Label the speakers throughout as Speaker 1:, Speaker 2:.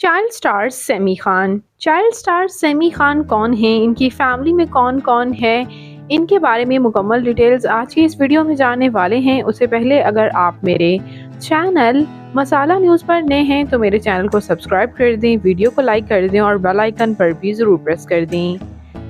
Speaker 1: Child star semi Khan कौन है, इनकी फैमिली में कौन कौन है, इनके बारे में मुकम्मल डिटेल्स आज की इस वीडियो में जानने वाले हैं। उससे पहले अगर आप मेरे चैनल मसाला न्यूज़ पर नए हैं तो मेरे चैनल को सब्सक्राइब कर दें, वीडियो को लाइक कर दें और बेल आइकन पर भी ज़रूर प्रेस कर दें।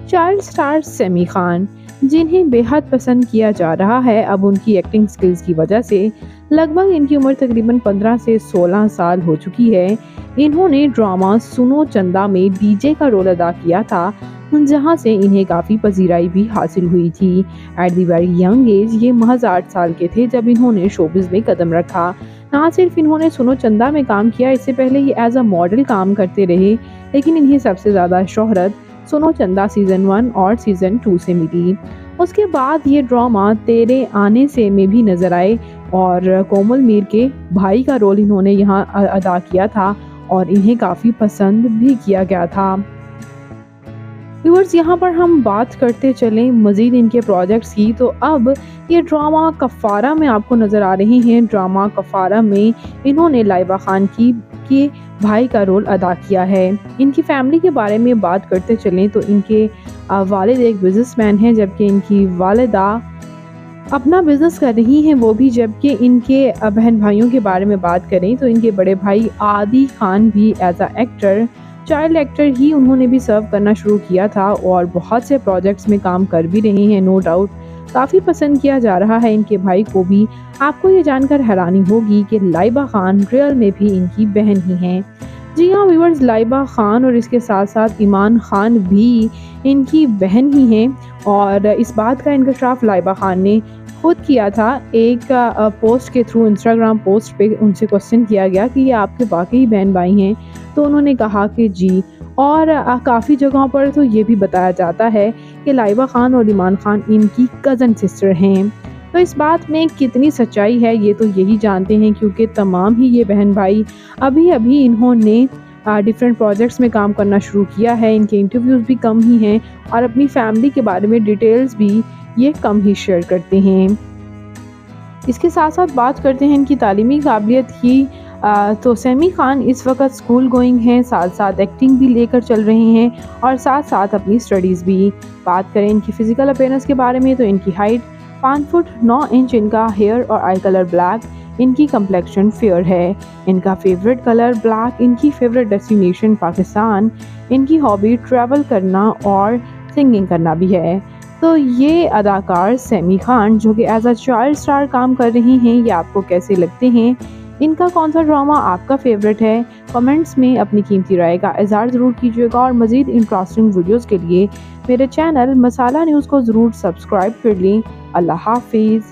Speaker 1: चाइल्ड स्टार सेमी खान, जिन्हें बेहद पसंद किया जा रहा है अब उनकी एक्टिंग स्किल्स की वजह से। लगभग इनकी उम्र तकरीबन 15 से 16 साल हो चुकी है। इन्होंने ड्रामा सुनो चंदा में डीजे का रोल अदा किया था, जहां से इन्हें काफ़ी पजीराई भी हासिल हुई थी। At the very young age ये महज 8 साल के थे जब इन्होंने शोबिज में कदम रखा। ना सिर्फ इन्होंने सुनो चंदा में काम किया, इससे पहले ये एज अ मॉडल काम करते रहे, लेकिन इन्हें सबसे ज़्यादा शोहरत सुनो चंदा सीज़न 1 और सीज़न 2 से मिली। उसके बाद ये ड्रामा तेरे आने से में भी नजर आए और कोमल मीर के भाई का रोल इन्होंने यहाँ अदा किया था और इन्हें काफ़ी पसंद भी किया गया था। व्यूअर्स, यहाँ पर हम बात करते चलें मज़ीद इनके प्रोजेक्ट्स की, तो अब ये ड्रामा कफ़ारा में आपको नज़र आ रही हैं। ड्रामा कफ़ारा में इन्होंने लाइबा खान की के भाई का रोल अदा किया है। इनकी फैमिली के बारे में बात करते चलें तो इनके वालिद एक बिजनेसमैन हैं, जबकि इनकी वालिदा अपना बिजनेस कर रही हैं वो भी। जबकि इनके बहन भाइयों के बारे में बात करें तो इनके बड़े भाई आदि खान भी as a actor, child actor ही उन्होंने भी सर्व करना शुरू किया था और बहुत से प्रोजेक्ट्स में काम कर भी रहे हैं। नो डाउट काफ़ी पसंद किया जा रहा है इनके भाई को भी। आपको ये जानकर हैरानी होगी कि लाइबा खान रियल में भी इनकी बहन ही हैं। जी हाँ व्यूअर्स, लाइबा खान और इसके साथ साथ ईमान खान भी इनकी बहन ही हैं और इस बात का इंकशाफ लाइबा खान ने खुद किया था। एक पोस्ट के थ्रू, इंस्टाग्राम पोस्ट पे उनसे क्वेश्चन किया गया कि ये आपके वाकई बहन भाई हैं, तो उन्होंने कहा कि जी। और काफ़ी जगहों पर तो ये भी बताया जाता है कि लाइबा खान और ईमान खान इनकी कज़न सिस्टर हैं। तो इस बात में कितनी सच्चाई है ये तो यही जानते हैं, क्योंकि तमाम ही ये बहन भाई अभी अभी इन्होंने डिफरेंट प्रोजेक्ट्स में काम करना शुरू किया है। इनके इंटरव्यूज़ भी कम ही हैं और अपनी फैमिली के बारे में डिटेल्स भी ये कम ही शेयर करते हैं। इसके साथ साथ बात करते हैं इनकी तालीमी काबिलियत की, तो सेमी खान इस वक्त स्कूल गोइंग हैं, साथ साथ एक्टिंग भी लेकर चल रहे हैं और साथ साथ अपनी स्टडीज़ भी। बात करें इनकी फ़िज़िकल अपीयरेंस के बारे में तो इनकी हाइट 5 फुट 9 इंच, इनका हेयर और आई कलर ब्लैक, इनकी कम्प्लेक्शन फेयर है, इनका फेवरेट कलर ब्लैक, इनकी फेवरेट डेस्टिनेशन पाकिस्तान, इनकी हॉबी ट्रैवल करना और सिंगिंग करना भी है। तो ये अदाकार सेमी खान जो कि एज अ चाइल्ड स्टार काम कर रही हैं, ये आपको कैसे लगते हैं? इनका कौन सा ड्रामा आपका फेवरेट है? कमेंट्स में अपनी कीमती राय का इज़हार ज़रूर कीजिएगा और मज़ीद इंटरेस्टिंग वीडियोज़ के लिए मेरे चैनल मसाला न्यूज़ को ज़रूर सब्सक्राइब कर लें। अल्लाह हाफिज़।